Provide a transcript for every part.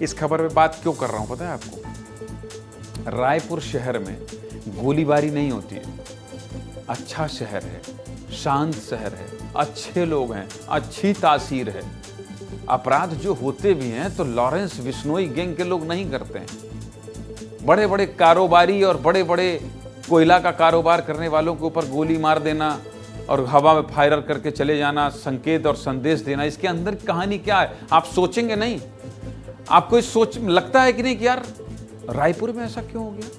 इस खबर पे बात क्यों कर रहा हूं पता है आपको? रायपुर शहर में गोलीबारी नहीं होती है। अच्छा शहर है, शांत शहर है, अच्छे लोग हैं, अच्छी तासीर है। अपराध जो होते भी हैं तो लॉरेंस बिश्नोई गैंग के लोग नहीं करते हैं। बड़े बड़े कारोबारी और बड़े बड़े कोयला का कारोबार करने वालों के ऊपर गोली मार देना और हवा में फायर करके चले जाना, संकेत और संदेश देना, इसके अंदर कहानी क्या है आप सोचेंगे नहीं? आपको इस सोच लगता है कि नहीं कि यार रायपुर में ऐसा क्यों हो गया,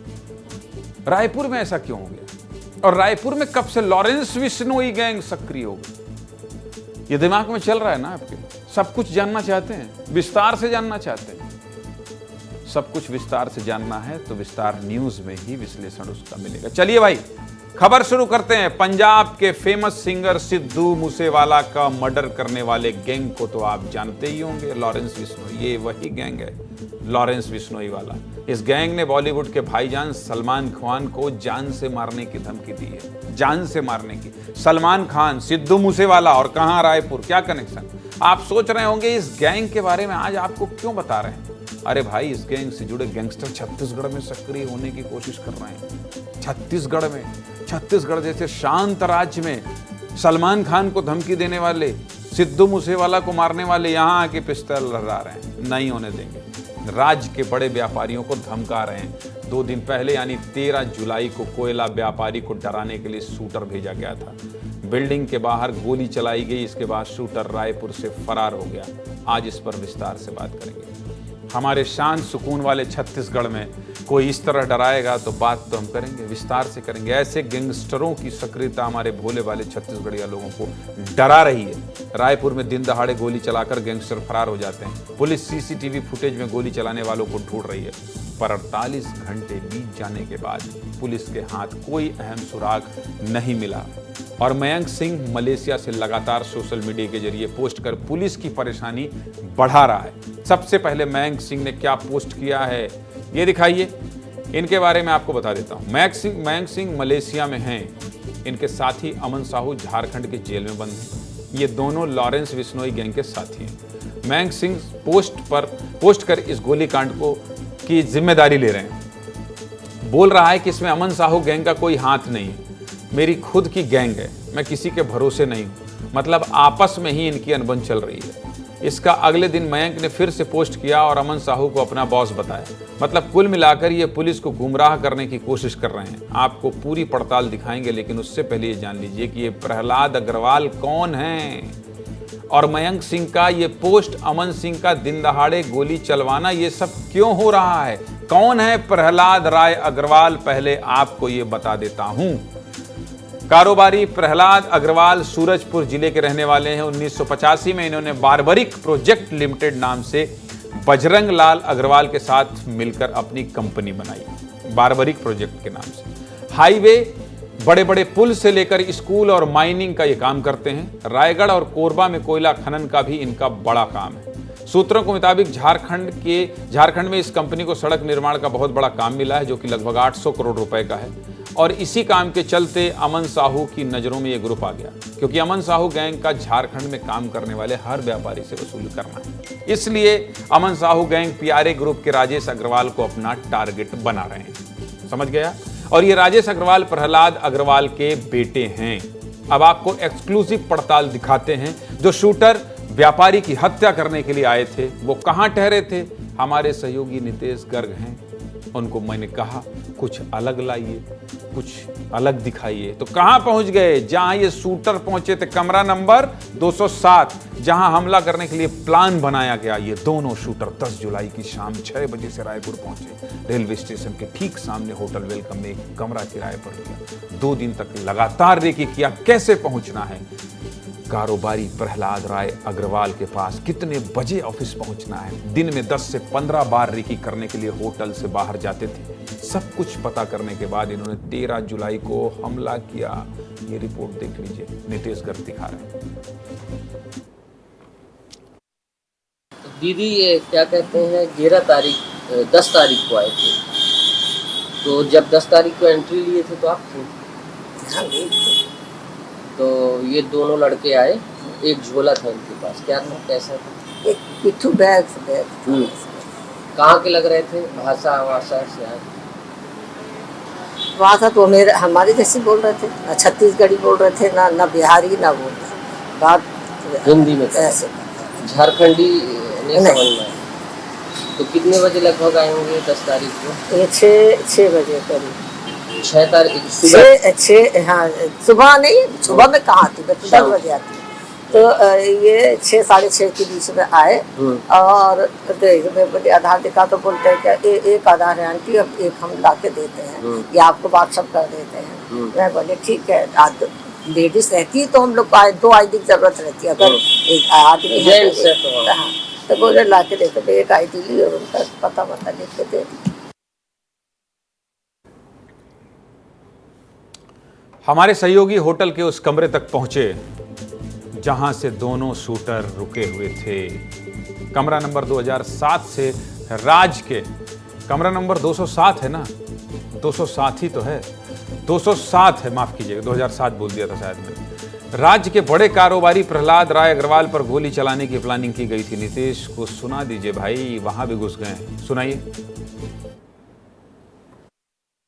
रायपुर में ऐसा क्यों हो गया, और रायपुर में कब से लॉरेंस बिश्नोई गैंग सक्रिय हो गई? ये दिमाग में चल रहा है ना आपके? सब कुछ जानना चाहते हैं, विस्तार से जानना चाहते हैं। सब कुछ विस्तार से जानना है तो विस्तार न्यूज में ही विश्लेषण उसका मिलेगा। चलिए भाई खबर शुरू करते हैं। पंजाब के फेमस सिंगर सिद्धू मूसेवाला का मर्डर करने वाले गैंग को तो आप जानते ही होंगे, लॉरेंस बिश्नोई। ये वही गैंग है, लॉरेंस बिश्नोई वाला। इस गैंग ने बॉलीवुड के भाईजान सलमान खान को जान से मारने की धमकी दी है, जान से मारने की। सलमान खान, सिद्धू मूसेवाला और कहां रायपुर, क्या कनेक्शन? आप सोच रहे होंगे इस गैंग के बारे में आज आपको क्यों बता रहे हैं। अरे भाई इस गैंग से जुड़े गैंगस्टर छत्तीसगढ़ में सक्रिय होने की कोशिश कर रहे हैं। छत्तीसगढ़ में, छत्तीसगढ़ जैसे शांत राज्य में सलमान खान को धमकी देने वाले, सिद्धू मूसेवाला को मारने वाले यहाँ आके पिस्टल लहरा रहे हैं। नहीं होने देंगे। राज्य के बड़े व्यापारियों को धमका रहे हैं। 2 दिन पहले यानी 13 जुलाई को कोयला व्यापारी को डराने के लिए शूटर भेजा गया था। बिल्डिंग के बाहर गोली चलाई गई, इसके बाद शूटर रायपुर से फरार हो गया। आज इस पर विस्तार से बात करेंगे। हमारे शांत सुकून वाले छत्तीसगढ़ में कोई इस तरह डराएगा तो बात तो हम करेंगे, विस्तार से करेंगे। ऐसे गैंगस्टरों की सक्रियता हमारे भोले वाले छत्तीसगढ़िया लोगों को डरा रही है। रायपुर में दिन दहाड़े गोली चलाकर गैंगस्टर फरार हो जाते हैं। पुलिस सीसीटीवी फुटेज में गोली चलाने वालों को ढूंढ रही है, पर 48 घंटे बीत जाने के बाद पुलिस के हाथ कोई अहम सुराग नहीं मिला। और मयंक सिंह मलेशिया से लगातार सोशल मीडिया के जरिए पोस्ट कर पुलिस की परेशानी बढ़ा रहा है। सबसे पहले मयंक सिंह ने क्या पोस्ट किया है ये दिखाइए, इनके बारे में आपको बता देता हूं। मयंक सिंह मलेशिया में हैं, इनके साथी अमन साहू झारखंड के जेल में बंद हैं। ये दोनों लॉरेंस बिश्नोई गैंग के साथी हैं। मयंक सिंह पोस्ट कर इस गोलीकांड की जिम्मेदारी ले रहे हैं। बोल रहा है कि इसमें अमन साहू गैंग का कोई हाथ नहीं है, मेरी खुद की गैंग है, मैं किसी के भरोसे नहीं हूँ। मतलब आपस में ही इनकी अनबन चल रही है। इसका अगले दिन मयंक ने फिर से पोस्ट किया और अमन साहू को अपना बॉस बताया। मतलब कुल मिलाकर ये पुलिस को गुमराह करने की कोशिश कर रहे हैं। आपको पूरी पड़ताल दिखाएंगे, लेकिन उससे पहले ये जान लीजिए कि ये प्रहलाद अग्रवाल कौन हैं और मयंक सिंह का ये पोस्ट, अमन सिंह का दिन दहाड़े गोली चलवाना, ये सब क्यों हो रहा है? कौन है प्रहलाद राय अग्रवाल? पहले आपको ये बता देता हूं। कारोबारी प्रहलाद अग्रवाल सूरजपुर जिले के रहने वाले हैं। 1985 में इन्होंने बारबरिक प्रोजेक्ट लिमिटेड नाम से बजरंग लाल अग्रवाल के साथ मिलकर अपनी कंपनी बनाई, बारबरिक प्रोजेक्ट के नाम से। हाईवे, बड़े बड़े पुल से लेकर स्कूल और माइनिंग का ये काम करते हैं। रायगढ़ और कोरबा में कोयला खनन का भी इनका बड़ा काम है। सूत्रों के मुताबिक झारखंड में इस कंपनी को सड़क निर्माण का बहुत बड़ा काम मिला है, जो कि लगभग 800 करोड़ रुपए का है। और इसी काम के चलते अमन साहू की नजरों में ये ग्रुप आ गया, क्योंकि अमन साहू गैंग का झारखंड में काम करने वाले हर व्यापारी से वसूल करना है। इसलिए अमन साहू गैंग पीआरए ग्रुप के राजेश अग्रवाल को अपना टारगेट बना रहे हैं। समझ गया? और ये राजेश अग्रवाल प्रहलाद अग्रवाल के बेटे हैं। अब आपको एक्सक्लूसिव पड़ताल दिखाते हैं। जो शूटर व्यापारी की हत्या करने के लिए आए थे वो कहां ठहरे थे? हमारे सहयोगी नितेश गर्ग हैं। उनको मैंने कहा कुछ अलग लाइए, कुछ अलग दिखाइए, तो कहां पहुंच गए? जहां ये शूटर पहुंचे थे, कमरा नंबर 207, जहां हमला करने के लिए प्लान बनाया गया। ये दोनों शूटर 10 जुलाई की शाम 6 बजे से रायपुर पहुंचे। रेलवे स्टेशन के ठीक सामने होटल वेलकम में एक कमरा किराए पर लिया। 2 दिन तक लगातार रेकी किया, कैसे पहुंचना है, कारोबारी प्रहलाद राय अग्रवाल के पास कितने बजे ऑफिस पहुंचना है। दिन में 10 से 15 बार रेकी करने के लिए होटल से बाहर जाते थे। सब कुछ पता करने के बाद इन्होंने 13 जुलाई को हमला किया। ये रिपोर्ट देख लीजिए, नितेश गर्ग दिखा रहे हैं। दीदी ये क्या कहते हैं 10 तारीख को आए थे, तो जब 10 तारीख को एंट्री लिए थे तो आप थे? तो ये दोनों लड़के आए, एक झोला था इनके पास, क्या था, कैसा था? एक पिट्ठू बैग कहाँ के लग रहे थे? भाषा वाषा से वहाँ था तो मेरे हमारे जैसे बोल रहे थे, ना छत्तीसगढ़ी बोल रहे थे, ना बिहारी, ना बोल रहे बात हिंदी में ऐसे। झारखंडी नहीं समझ में आया। तो कितने बजे लगभग आएंगे 10 तारीख को? ये 6 बजे करीब। 6 तारीख सुबह? 6 हाँ, सुबह नहीं, सुबह में कहाँ आती, 10 बजे आती। तो ये 6 साढ़े 6 के बीच में आए और देख मैं बोले आधार दिखा, तो बोलते हैं क्या एक आधार है आंटी, अब एक हम ला के देते हैं, या आपको व्हाट्सअप कर देते हैं। मैं बोले ठीक है, लेडीज रहती है तो हम लोग 2 ID की जरूरत रहती है, अगर एक आदमी है तो बोले ला के देते, तो एक ID ली और उनका पता लिख के दे दी। हमारे सहयोगी होटल के उस कमरे तक पहुंचे जहां से दोनों शूटर रुके हुए थे। कमरा नंबर 2007 से राज के कमरा नंबर 207 है ना, 207 ही तो है, 207 है, माफ कीजिएगा 2007 बोल दिया था शायद मैंने। राज के बड़े कारोबारी प्रहलाद राय अग्रवाल पर गोली चलाने की प्लानिंग की गई थी। नीतीश को सुना दीजिए भाई, वहां भी घुस गए, सुनाइए।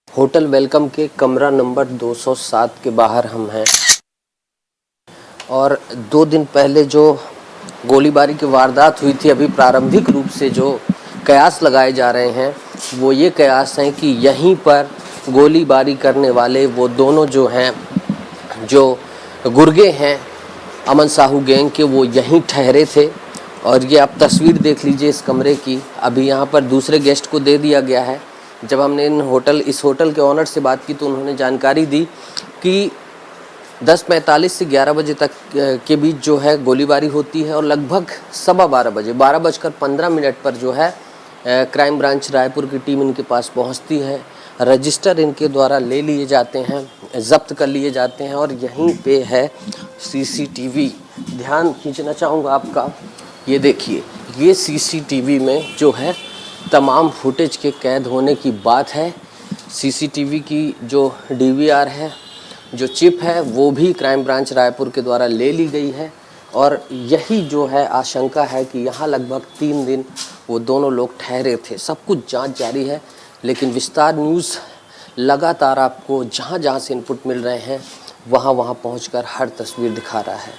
होटल वेलकम के कमरा नंबर 207 के बाहर हम हैं और 2 दिन पहले जो गोलीबारी की वारदात हुई थी, अभी प्रारंभिक रूप से जो कयास लगाए जा रहे हैं वो ये कयास हैं कि यहीं पर गोलीबारी करने वाले वो दोनों जो हैं, जो गुर्गे हैं अमन साहू गैंग के, वो यहीं ठहरे थे। और ये आप तस्वीर देख लीजिए इस कमरे की। अभी यहाँ पर दूसरे गेस्ट को दे दिया गया है। जब हमने इस होटल के ऑनर से बात की तो उन्होंने जानकारी दी कि 10:45 से 11 बजे तक के बीच जो है गोलीबारी होती है और लगभग 12:15 बजे 12:15 पर जो है क्राइम ब्रांच रायपुर की टीम इनके पास पहुंचती है। रजिस्टर इनके द्वारा ले लिए जाते हैं, जब्त कर लिए जाते हैं और यहीं पे है CCTV। ध्यान खींचना चाहूँगा आपका, ये देखिए, ये CCTV में जो है तमाम फुटेज के कैद होने की बात है। CCTV की जो DVR है, जो चिप है, वो भी क्राइम ब्रांच रायपुर के द्वारा ले ली गई है और यही जो है आशंका है कि यहाँ लगभग 3 दिन वो दोनों लोग ठहरे थे। सब कुछ जांच जारी है, लेकिन विस्तार न्यूज़ लगातार आपको जहाँ जहाँ से इनपुट मिल रहे हैं वहाँ वहाँ पहुँचकर हर तस्वीर दिखा रहा है।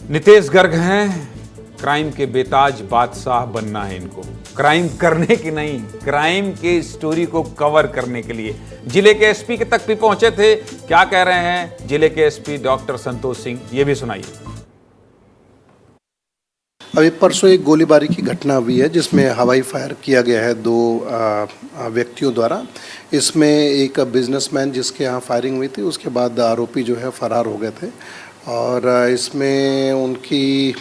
नितेश गर्ग हैं, क्राइम के बेताज बादशाह बनना है इनको, क्राइम करने की नहीं, क्राइम के स्टोरी को कवर करने के लिए जिले के SP के तक भी पहुंचे थे। क्या कह रहे हैं जिले के SP डॉक्टर संतोष सिंह, ये भी सुनाइए। अभी परसों एक गोलीबारी की घटना हुई है जिसमें हवाई फायर किया गया है 2 व्यक्तियों द्वारा। इसमें एक बिजनेसमैन जिसके यहाँ फायरिंग हुई थी, उसके बाद आरोपी जो है फरार हो गए थे और इसमें उनकी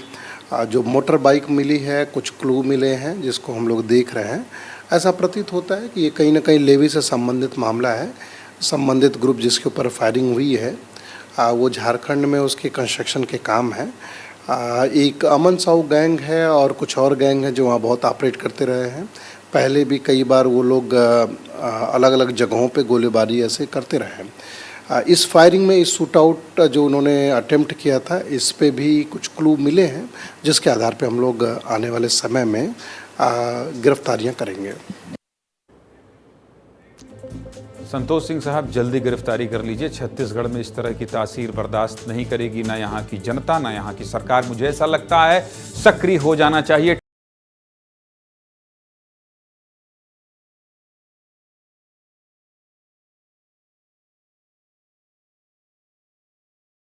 जो मोटर बाइक मिली है, कुछ क्लू मिले हैं जिसको हम लोग देख रहे हैं। ऐसा प्रतीत होता है कि ये कहीं ना कहीं लेवी से संबंधित मामला है। संबंधित ग्रुप जिसके ऊपर फायरिंग हुई है वो झारखंड में उसके कंस्ट्रक्शन के काम है। एक अमन साहू गैंग है और कुछ और गैंग है जो वहाँ बहुत ऑपरेट करते रहे हैं। पहले भी कई बार वो लोग अलग अलग जगहों पे गोलीबारी ऐसे करते रहे हैं। इस फायरिंग में, इस शूट आउट जो उन्होंने अटेम्प्ट किया था, इस पे भी कुछ क्लू मिले हैं जिसके आधार पे हम लोग आने वाले समय में गिरफ्तारियां करेंगे। संतोष सिंह साहब, जल्दी गिरफ्तारी कर लीजिए। छत्तीसगढ़ में इस तरह की तासीर बर्दाश्त नहीं करेगी, ना यहाँ की जनता, ना यहाँ की सरकार। मुझे ऐसा लगता है सक्रिय हो जाना चाहिए।